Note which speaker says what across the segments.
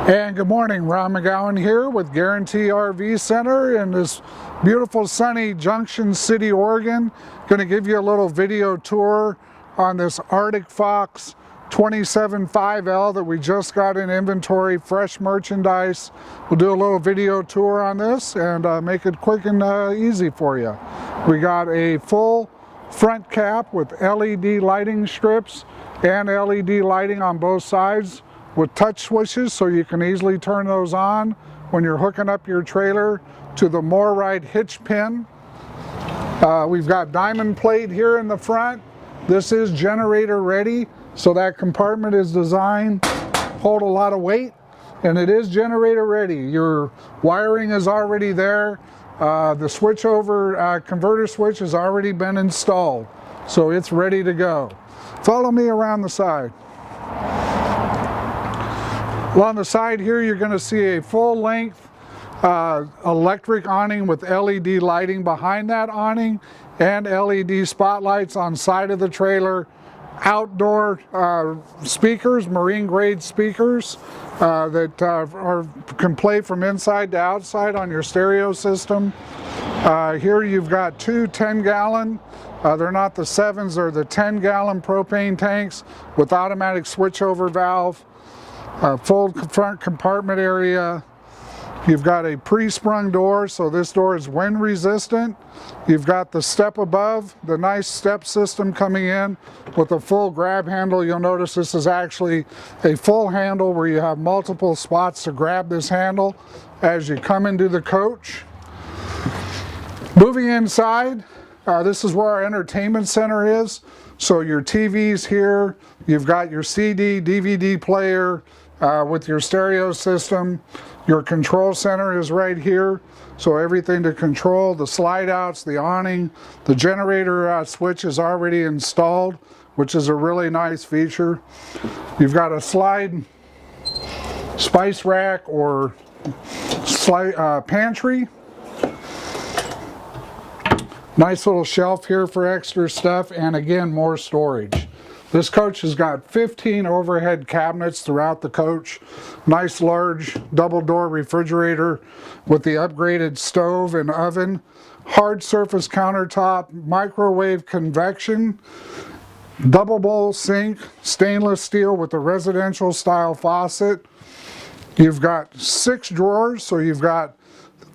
Speaker 1: And good morning, Ron.McGowen here with Guaranty RV Center in this beautiful sunny Junction City, Oregon. Going to give you a little video tour on this Arctic Fox 27.5L that we just got in inventory, fresh merchandise. We'll do a little video tour on this and make it quick and easy for you. We got a full front cap with LED lighting strips and LED lighting on both sides, with touch switches so you can easily turn those on when you're hooking up your trailer to the MORryde hitch pin. We've got diamond plate here in the front. This is generator ready, so that compartment is designed to hold a lot of weight, and it is generator ready. Your wiring is already there. The switchover converter switch has already been installed, so it's ready to go. Follow me around the side. Well, on the side here, you're going to see a full-length electric awning with LED lighting behind that awning and LED spotlights on side of the trailer. Outdoor speakers, marine-grade speakers that can play from inside to outside on your stereo system. Here you've got two 10-gallon, they're not the 7s, they're the 10-gallon propane tanks with automatic switchover valve. Full front compartment area. You've got a pre-sprung door, so this door is wind resistant. You've got the step above, the nice step system coming in with a full grab handle. You'll notice this is actually a full handle where you have multiple spots to grab this handle as you come into the coach. Moving inside, this is where our entertainment center is. So your TV's here, you've got your CD, DVD player, with your stereo system. Your control center is right here, so everything to control the slide outs, the awning, the generator switch is already installed, which is a really nice feature. You've got a slide spice rack or pantry. Nice little shelf here for extra stuff, and again, more storage. This coach has got 15 overhead cabinets throughout the coach. Nice large double door refrigerator with the upgraded stove and oven. Hard surface countertop, microwave convection, double bowl sink, stainless steel with a residential style faucet. You've got 6 drawers, so you've got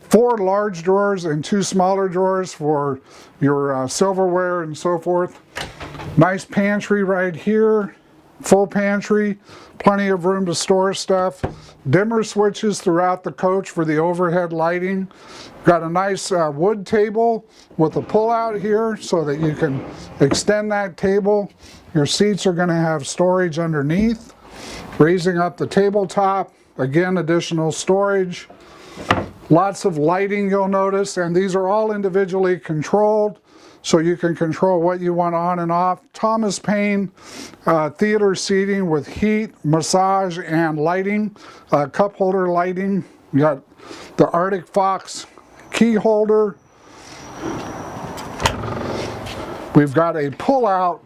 Speaker 1: 4 large drawers and 2 smaller drawers for your silverware and so forth. Nice pantry right here, full pantry, plenty of room to store stuff. Dimmer switches throughout the coach for the overhead lighting. Got a nice wood table with a pull-out here so that you can extend that table. Your seats are going to have storage underneath. Raising up the tabletop, again, additional storage. Lots of lighting, you'll notice, and these are all individually controlled, so you can control what you want on and off. Thomas Paine theater seating with heat, massage, and lighting. Cup holder lighting. You got the Arctic Fox key holder. We've got a pull-out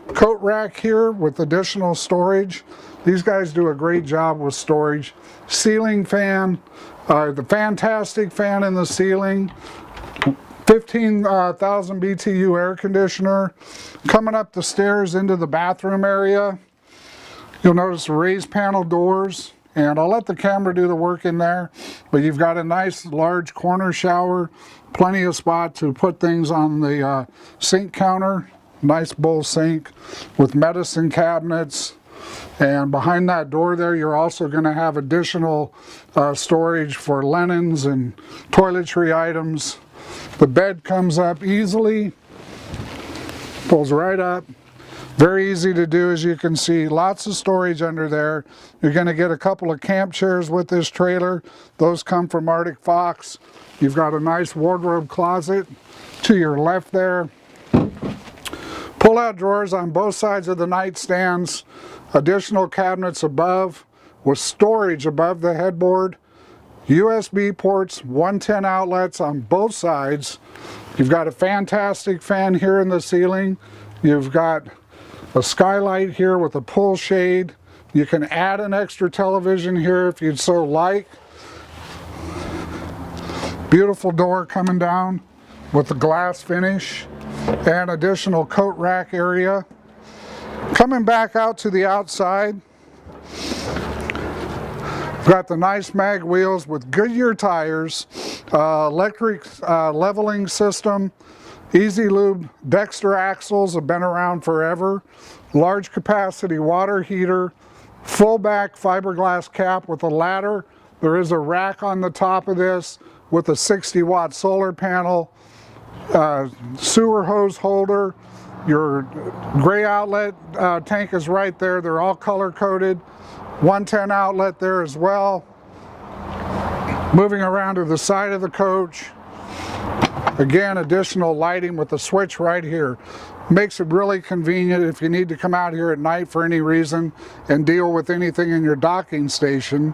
Speaker 1: coat rack here with additional storage. These guys do a great job with storage. Ceiling fan. The fantastic fan in the ceiling, 15,000 BTU air conditioner. Coming up the stairs into the bathroom area, you'll notice raised panel doors, and I'll let the camera do the work in there, but you've got a nice large corner shower, plenty of spot to put things on the sink counter, nice bowl sink with medicine cabinets. And behind that door there, you're also going to have additional storage for linens and toiletry items. The bed comes up easily, pulls right up. Very easy to do, as you can see. Lots of storage under there. You're going to get a couple of camp chairs with this trailer. Those come from Arctic Fox. You've got a nice wardrobe closet to your left there. Pull-out drawers on both sides of the nightstands. Additional cabinets above with storage above the headboard. USB ports, 110 outlets on both sides. You've got a fantastic fan here in the ceiling. You've got a skylight here with a pull shade. You can add an extra television here if you'd so like. Beautiful door coming down with the glass finish and additional coat rack area. Coming back out to the outside, got the nice mag wheels with Goodyear tires, electric leveling system, Easy Lube Dexter axles have been around forever, large capacity water heater, full back fiberglass cap with a ladder. There is a rack on the top of this with a 60-watt solar panel, sewer hose holder. Your gray outlet tank is right there. They're all color coded. 110 outlet there as well. Moving around to the side of the coach. Again, additional lighting with the switch right here. Makes it really convenient if you need to come out here at night for any reason and deal with anything in your docking station,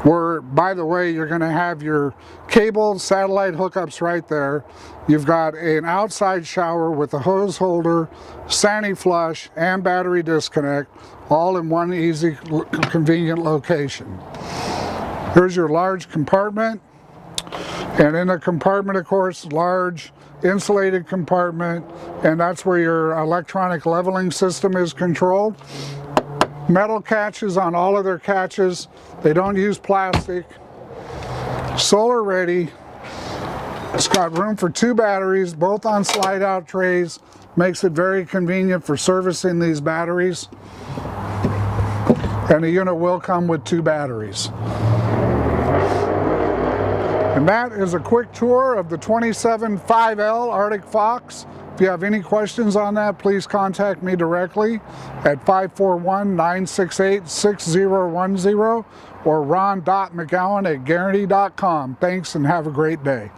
Speaker 1: where, by the way, you're going to have your cable satellite hookups right there. You've got an outside shower with a hose holder, Sani flush, and battery disconnect, all in one easy, convenient location. Here's your large compartment, and in the compartment, of course, large insulated compartment, and that's where your electronic leveling system is controlled. Metal catches on all of their catches. They don't use plastic. Solar ready. It's got room for 2 batteries, both on slide out trays. Makes it very convenient for servicing these batteries. And the unit will come with 2 batteries. And that is a quick tour of the 27 5L Arctic Fox. If you have any questions on that, please contact me directly at 541-968-6010 or Ron.McGowen at Guaranty.com. Thanks and have a great day.